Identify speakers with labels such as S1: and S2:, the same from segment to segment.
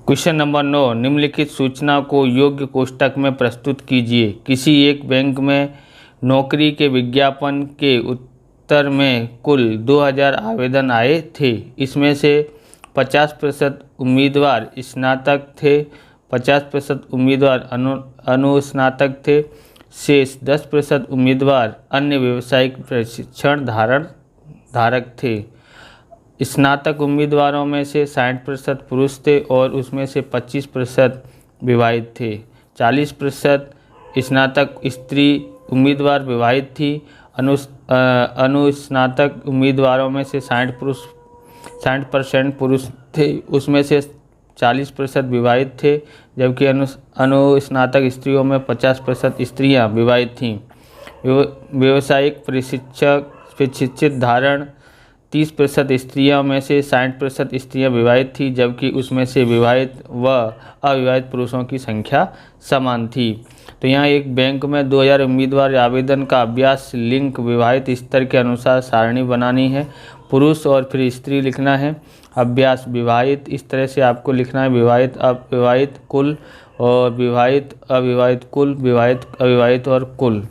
S1: Question number 9, निम्नलिखित सूचना को योग्य कोष्ठक में प्रस्तुत कीजिए। किसी एक बैंक में नौकरी के विज्ञापन के उत्तर में कुल 2000 आवेदन आए थे। इसमें से 50% उम्मीदवार स्नातक थे, 50% उम्मीदवार अनुस्नातक थे, शेष 10% उम्मीदवार अन्य व्यावसायिक प्रशिक्षण धारक थे। स्नातक उम्मीदवारों में से 60% पुरुष थे और उसमें से 25% विवाहित थे। 40% स्नातक स्त्री उम्मीदवार विवाहित थी। अनुस्नातक उम्मीदवारों में से 60% पुरुष थे, उसमें से 40% विवाहित थे, जबकि अनुस्नातक स्त्रियों में 50% स्त्रियां विवाहित थीं। व्यावसायिक प्रशिक्षित धारण 30% स्त्रियों में से 60% स्त्रियां विवाहित थी, जबकि उसमें से विवाहित व अविवाहित पुरुषों की संख्या समान थी। तो यहाँ एक बैंक में 2000 उम्मीदवार आवेदन का अभ्यास लिंक विवाहित स्तर के अनुसार सारणी बनानी है। पुरुष और फिर स्त्री लिखना है। अभ्यास विवाहित इस तरह से आपको लिखना है, विवाहित अविवाहित कुल और विवाहित अविवाहित कुल, विवाहित अविवाहित और कुल।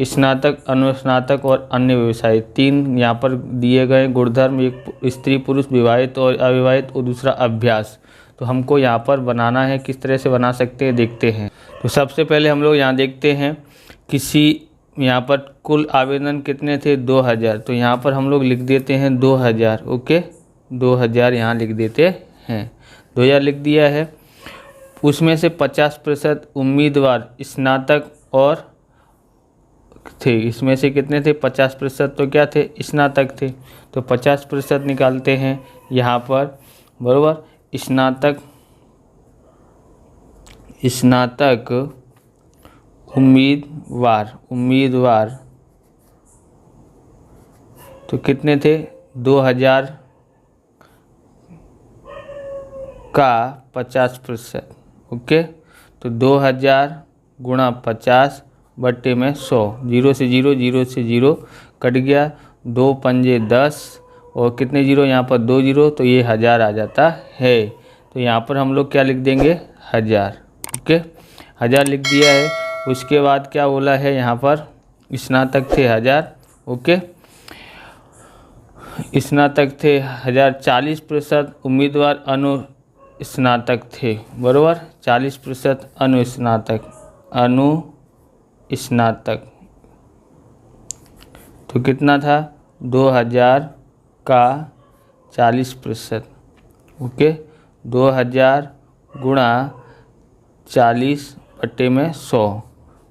S1: स्नातक अनुस्नातक और अन्य व्यवसाय 3 यहाँ पर दिए गए गुणधर्म, एक स्त्री पुरुष विवाहित और अविवाहित और दूसरा अभ्यास। तो हमको यहाँ पर बनाना है, किस तरह से बना सकते हैं देखते हैं। तो सबसे पहले हम लोग यहाँ देखते हैं यहाँ पर कुल आवेदन कितने थे 2000। तो यहाँ पर हम लोग लिख देते हैं 2000। ओके 2000 यहाँ लिख देते हैं, 2000 लिख दिया है। उसमें से 50% उम्मीदवार स्नातक और थे। इसमें से कितने थे 50% तो क्या थे स्नातक थे। तो 50% निकालते हैं यहाँ पर, बराबर। स्नातक उम्मीदवार तो कितने थे 2000 का 50%। ओके तो 2000 गुणा 50 बट्टे में 100, 0 से 0, 0 से 0 कट गया, 2 पंजे 10 और कितने जीरो यहाँ पर 2 जीरो, तो ये 1000 आ जाता है। तो यहाँ पर हम लोग क्या लिख देंगे 1000। ओके 1000 लिख दिया है। उसके बाद क्या बोला है यहाँ पर स्नातक थे 1000। ओके स्नातक थे 1000, 40% उम्मीदवार अनुस्नातक थे, बराबर। 40% अनुस्नातक तो कितना था 2000 का 40%। ओके 2000 गुणा 40 बट्टे में 100।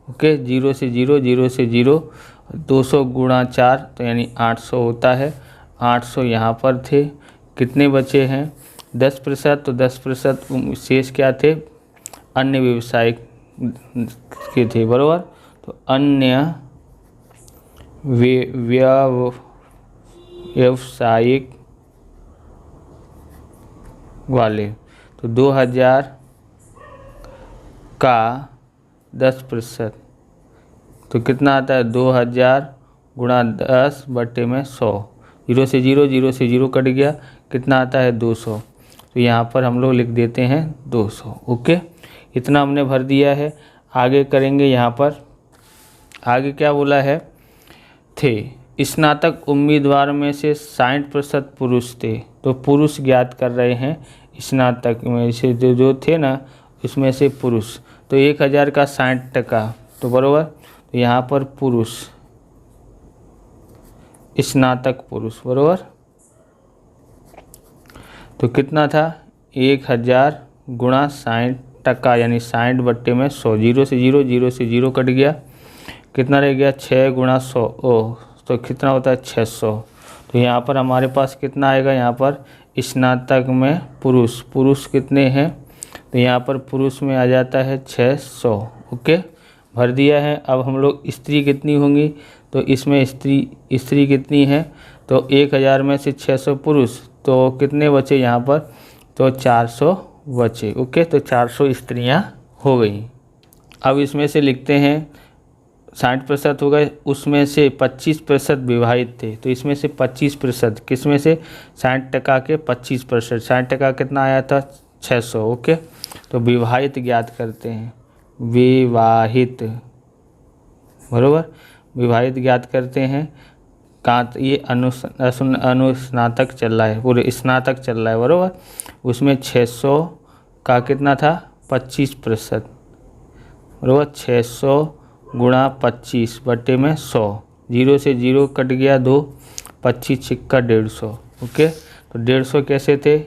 S1: ओके 0 से 0, 0 से 0, 200 गुणा 4 तो यानी 800 होता है। 800 यहाँ पर थे। कितने बचे हैं 10%, तो 10% शेष क्या थे अन्य व्यवसायिक के थे, बराबर। तो अन्य व्यवसायिक वाले तो 2000 का 10% तो कितना आता है 2000 गुणा 10 बट्टे में 100। 0 से 0, 0 से 0 कट गया, कितना आता है 200। तो यहाँ पर हम लोग लिख देते हैं 200। ओके इतना हमने भर दिया है। आगे करेंगे। यहाँ पर आगे क्या बोला है थे स्नातक उम्मीदवार में से 60% पुरुष थे। तो पुरुष ज्ञात कर रहे हैं स्नातक में से जो थे ना, इसमें से पुरुष तो 1000 का 60%, तो बराबर। तो यहाँ पर पुरुष स्नातक पुरुष, बराबर। तो कितना था 1000 गुणा 60% यानी 60 बट्टे में 100। 0 से 0, 0 से 0 कट गया, कितना रह गया 6 गुणा 100 तो कितना होता है 600। तो यहाँ पर हमारे पास कितना आएगा, यहाँ पर स्नातक में पुरुष कितने हैं, तो यहाँ पर पुरुष में आ जाता है 600। ओके भर दिया है। अब हम लोग स्त्री कितनी होंगी, तो इसमें स्त्री कितनी है, तो 1000 में से 600 पुरुष तो कितने बचे यहाँ पर, तो 400 बचे। ओके तो 400 स्त्रियाँ हो गई। अब इसमें से लिखते हैं 60% हो गए, उसमें से 25% विवाहित थे। तो इसमें से 25% किस में से 60% के 25%। 60% कितना आया था 600। ओके, तो विवाहित ज्ञात करते हैं, विवाहित, बरोबर, विवाहित ज्ञात करते हैं। कहाँ ये अनुस्नातक चल रहा है, पूरे स्नातक चल रहा है, बरोबर। उसमें 600 का कितना था, 25%, बरोबर। 600 गुणा 25 बटे में 100, 0 से 0 कट गया 2, 25 छिक्का 150। ओके, तो 150 कैसे थे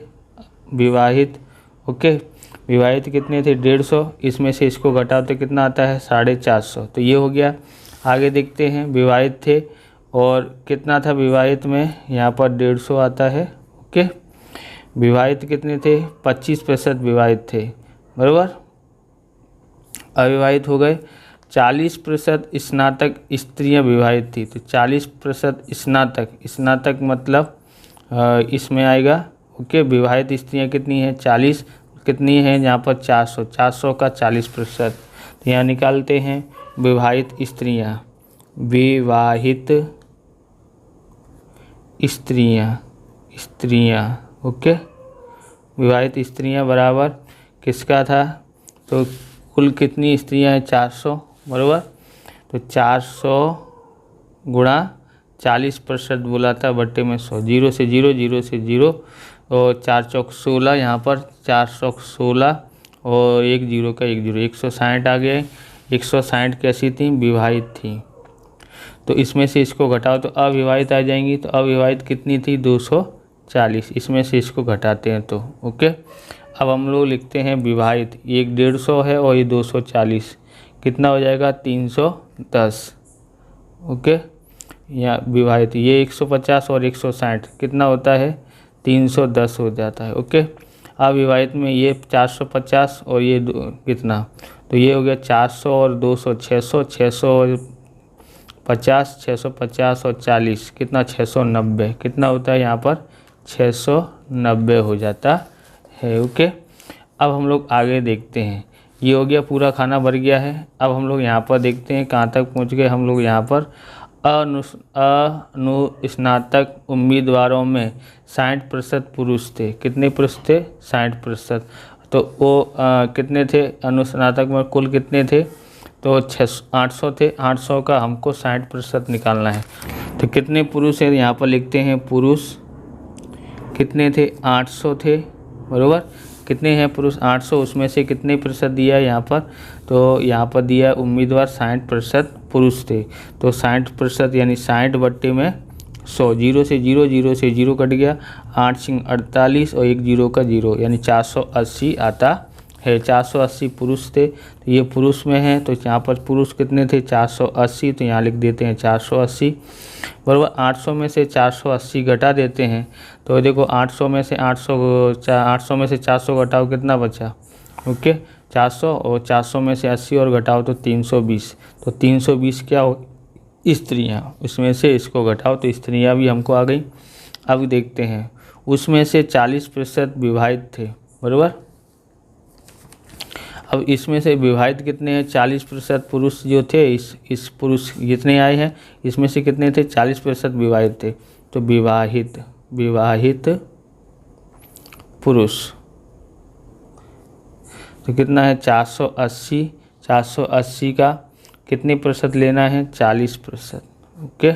S1: विवाहित। ओके, विवाहित कितने थे 150, इसमें से इसको घटाओ तो कितना आता है 450, तो ये हो गया। आगे देखते हैं, विवाहित थे और कितना था विवाहित में, यहाँ पर 150 आता है। ओके, विवाहित कितने थे, 25% विवाहित थे, बराबर। अविवाहित हो गए, 40% स्नातक स्त्रियां विवाहित थी, तो 40% स्नातक, स्नातक मतलब इसमें आएगा। ओके, विवाहित स्त्रियां कितनी हैं 40, कितनी हैं यहाँ पर 400, 400 का 40%, तो यहाँ निकालते हैं विवाहित स्त्रियां, विवाहित स्त्रियां, स्त्रियां। ओके, विवाहित स्त्रियां बराबर किसका था, तो कुल कितनी स्त्रियां हैं 400, बराबर। तो 400 गुणा 40% बोला था बट्टे में 100, 0 से 0, 0 से 0, और 4 चौक 16, यहाँ पर 416 और 1 0 का 1 0, 160 आ गए। 160 कैसी थी, विवाहित थी, तो इसमें से इसको घटाओ तो अविवाहित आ जाएंगी। तो अविवाहित कितनी थी 240, इसमें से इसको घटाते हैं तो ओके। अब हम लोग लिखते हैं विवाहित, एक 150 है और ये 240, कितना हो जाएगा 310। ओके, या विवाहित ये 150 और 160 कितना होता है 310 हो जाता है। ओके, अविवाहित में ये 450 और ये कितना, तो ये हो गया 400 और 200 600, 600 और 50, 650 और 40 कितना 690, कितना होता है यहाँ पर 690 हो जाता है। ओके, अब हम लोग आगे देखते हैं, ये हो गया पूरा खाना भर गया है। अब हम लोग यहाँ पर देखते हैं कहाँ तक पहुँच गए हम लोग। यहाँ पर अनुस्नातक उम्मीदवारों में 60% पुरुष थे, कितने पुरुष थे 60%, तो वो कितने थे अनुस्नातक में कुल कितने थे, तो 800 थे, 800 का हमको 60% निकालना है। तो कितने पुरुष है यहाँ पर लिखते हैं, पुरुष कितने थे 800 थे, बराबर। कितने हैं पुरुष 800, उसमें से कितने प्रतिशत दिया है यहाँ पर, तो यहाँ पर दिया उम्मीदवार 60% पुरुष थे, तो 60% यानी 60 बट्टे में 100, 0 से 0, 0 से 0 कट गया, 8 सिंह 48 और 1 0 का 0 यानी 480 आता है। 480 पुरुष थे, तो ये पुरुष में है, तो यहाँ पर पुरुष कितने थे 480, तो यहाँ लिख देते हैं 480, बराबर। 800 में से 480 घटा देते हैं, तो देखो 800 में से 800 में से 400 घटाओ कितना बचा, ओके 400, और 400 में से 80 और घटाओ तो 320, तो 320 क्या हो स्त्रियाँ, उसमें से इसको घटाओ तो स्त्रियाँ भी हमको आ गई। अब देखते हैं उसमें से 40% विवाहित थे, बराबर। अब इसमें से विवाहित कितने हैं 40% पुरुष जो थे, इस पुरुष जितने आए हैं इसमें से कितने थे 40% विवाहित थे, तो विवाहित पुरुष तो कितना है 480, 480 का कितने प्रतिशत लेना है 40%, ओके,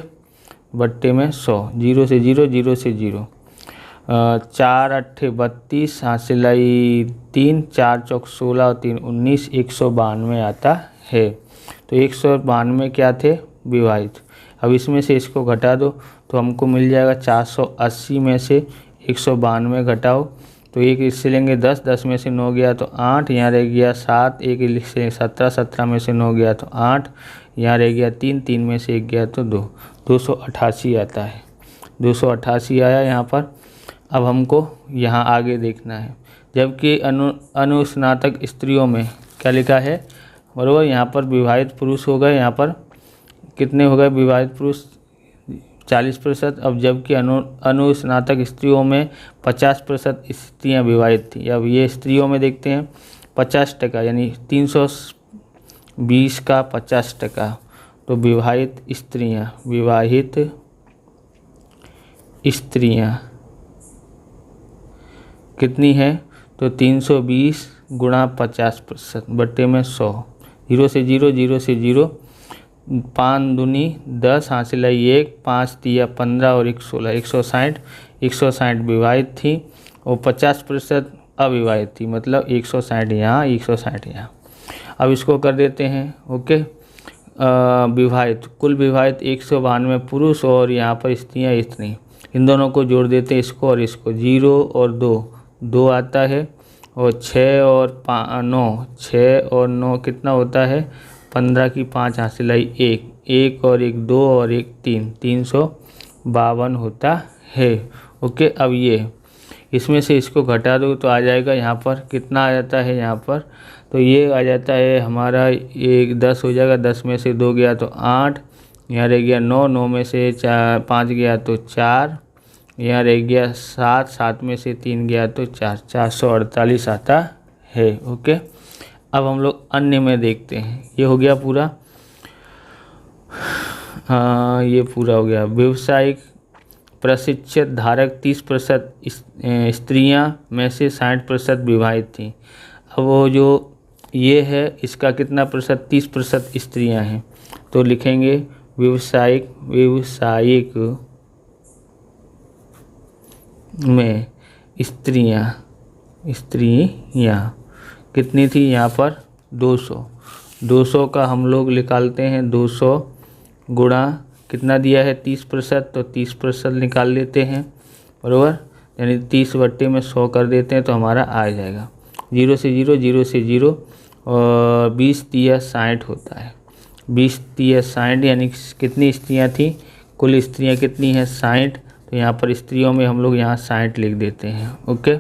S1: बट्टे में 100, 0 से 0, 0 से 0, 4 8 32, हासिल आई 3, 4 चौक 16 और 3 19, 192 आता है। तो 192 क्या थे विवाहित। अब इसमें से इसको घटा दो तो हमको मिल जाएगा 480 में से 192 घटाओ तो एक इससे लेंगे 10, 10 में से 9 गया तो 8, यहाँ रह गया 7, एक से 17, 17 में से 9 गया तो 8, यहाँ रह गया 3, 3 में से 1 गया तो 2, 288 आता है। 288 आया यहाँ पर। अब हमको यहाँ आगे देखना है, जबकि अनुस्नातक स्त्रियों में क्या लिखा है, बराबर। यहाँ पर विवाहित पुरुष हो गए, यहाँ पर कितने हो गए विवाहित पुरुष 40%। अब जबकि अनुस्नातक स्त्रियों में 50% स्त्रियाँ विवाहित थी। अब ये स्त्रियों में देखते हैं 50% यानी 320 का 50%, तो विवाहित स्त्रियाँ कितनी है तो 320 गुणा 50% बट्टे में 100। 0 से 0, 0 से 0, 5 दूनी 10, हासिल आई 1, 5 तिया 15 और 1 16, 160। 160 विवाहित थी और 50% अविवाहित थी, मतलब 160 यहाँ, 160 यहाँ। अब इसको कर देते हैं। ओके, विवाहित, कुल विवाहित 192 पुरुष और यहाँ पर स्त्रियाँ इतनी, इन दोनों को जोड़ देते हैं, इसको और इसको। 0 और 2, 2 आता है, और 6 और 9, 6 और 9 कितना होता है, 15 की 5 हासिल आई 1, 1 और 1 2 और 1 3, 352 होता है। ओके, अब ये इसमें से इसको घटा दो तो आ जाएगा यहाँ पर कितना आ जाता है, यहाँ पर तो ये आ जाता है हमारा 1 10 हो जाएगा, 10 में से 2 गया तो 8, यहाँ रह गया 9, 9 में से 5 गया तो 4, यहाँ रह गया 7, 7 में से 3 गया तो 4, 448 आता है। ओके, अब हम लोग अन्य में देखते हैं। ये हो गया पूरा, हाँ ये पूरा हो गया। व्यवसायिक प्रशिक्षित धारक 30% स्त्रियां में से 60% विवाहित थीं। अब वो जो ये है इसका कितना प्रतिशत, 30% स्त्रियां हैं, तो लिखेंगे व्यवसायिक में स्त्रियां कितनी थी, यहाँ पर 200। 200 का हम लोग निकालते हैं, 200 गुणा कितना दिया है 30%, तो 30% निकाल लेते हैं, बराबर, यानी 30 बट्टे में 100 कर देते हैं तो हमारा आ जाएगा। 0 से 0, 0 से 0 और 20 तिया 60 होता है। 20 तिया 60 यानी कितनी स्त्रियां थी, कुल स्त्रियां कितनी हैं 60, तो यहाँ पर स्त्रियों में हम लोग यहाँ 60 लिख देते हैं। ओके,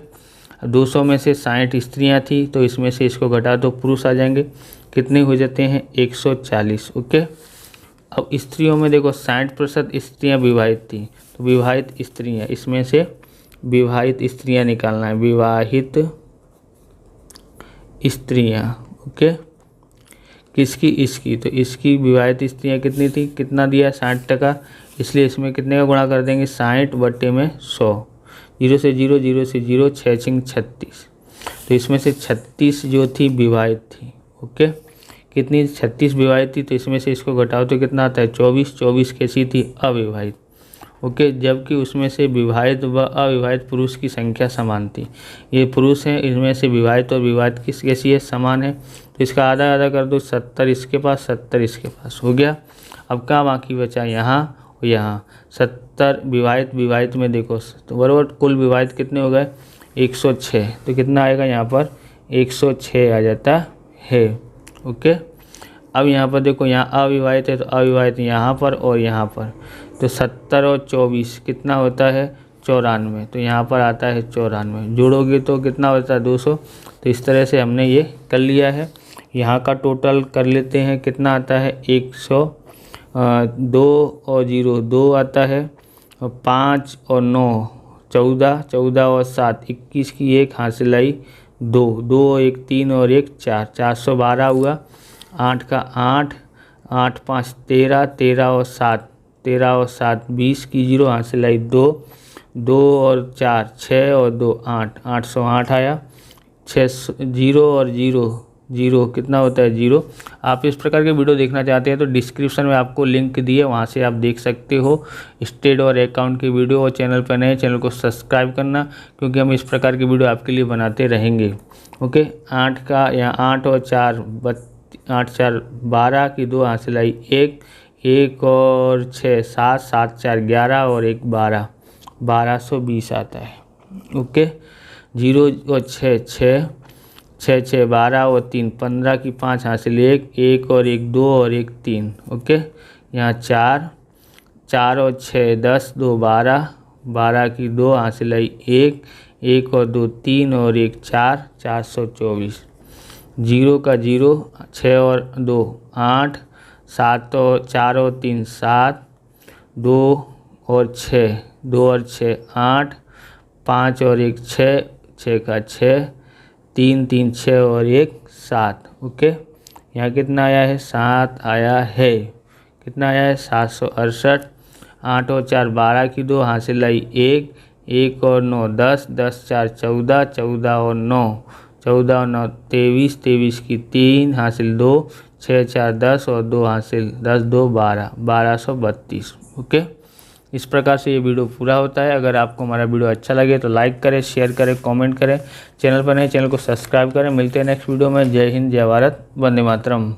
S1: 200 में से 60 स्त्रियां थी तो इसमें से इसको घटा दो, पुरुष आ जाएंगे, कितने हो जाते हैं 140। ओके, अब स्त्रियों में देखो 60% स्त्रियां विवाहित थी, तो विवाहित स्त्रियां, इसमें से विवाहित स्त्रियां निकालना है, विवाहित स्त्रियां। ओके, किसकी, इसकी, तो इसकी विवाहित स्त्रियां कितनी थी, कितना दिया 60%, इसलिए इसमें कितने का गुणा कर देंगे 60 बट्टे में 100। 0 से 0, 0 से 0, 6 6 36, तो इसमें से 36 जो थी विवाहित थी। ओके, कितनी 36 विवाहित थी, तो इसमें से इसको घटाओ तो कितना आता है 24। 24 कैसी थी, अविवाहित। ओके, जबकि उसमें से विवाहित व अविवाहित पुरुष की संख्या समान थी। ये पुरुष हैं, इनमें से विवाहित और विवाहित किस कैसी है, समान है, तो इसका आधा आधा कर दो, 70 इसके पास, 70 इसके पास, हो गया। अब क्या बाकी बचा, यहाँ और यहाँ, 70 विवाहित में देखो तो बराबर कुल विवाहित कितने हो गए 106, तो कितना आएगा यहाँ पर 106 आ जाता है। ओके, अब यहाँ पर देखो, यहाँ अविवाहित है तो अविवाहित यहाँ पर और यहाँ पर, तो 70 और 24 कितना होता है 94, तो यहाँ पर आता है 94, जोड़ोगे तो कितना होता है 200। तो इस तरह से हमने ये कर लिया है। यहाँ का टोटल कर लेते हैं, कितना आता है 102 और 0 2 आता है, और 5 और 9 14, 14 और 7 21 की 1 हासिल आई 2, 2 1 3 और 1 4, 412 हुआ। 8 का 8, 8 5 13, 13 और 7 20 की 0 हासिल आई 2, 2 और 4 6 और 2 8, 808 आया। 6 0 और 0 कितना होता है 0। आप इस प्रकार के वीडियो देखना चाहते हैं तो डिस्क्रिप्शन में आपको लिंक दिए, वहां से आप देख सकते हो स्टेट और अकाउंट की वीडियो। और चैनल पर नए, चैनल को सब्सक्राइब करना, क्योंकि हम इस प्रकार की वीडियो आपके लिए बनाते रहेंगे। ओके, 8 का यहाँ 8 और 4 8 4 12 की 2 हासिल आई 1, 1 और 6 7, 7 4 11 और 1 12, 1220 आता है। ओके, 0 और 6 6 6 6 12 और 3 15 की 5 हासिल 1, 1 और 1 2 और 1 3। ओके, यहाँ 4 4 और 6 10 2 12, 12 की 2 हासिल आई 1, 1 और 2 3 और 1 4, 424। 0 का 0, 6 और 2 8, 7 और 4 और 3 7, 2 और 6 2 और 6 8, 5 और 1 6, 6 का 6 3 3 6 और 1 7। ओके, यहाँ कितना आया है 7 आया है, कितना आया है 768। 8 और 4 12 की 2 हासिल आई 1, 1 और 9 10, 10 4 14, 14 और 9 14 और 9 23, 23 की 3 हासिल 2, 6 4 10 और 2 हासिल 10 2 12, 1232। ओके, इस प्रकार से ये वीडियो पूरा होता है। अगर आपको हमारा वीडियो अच्छा लगे तो लाइक करें, शेयर करें, कमेंट करें। चैनल पर नए चैनल को सब्सक्राइब करें। मिलते हैं नेक्स्ट वीडियो में। जय हिंद, जय भारत, वंदे मातरम।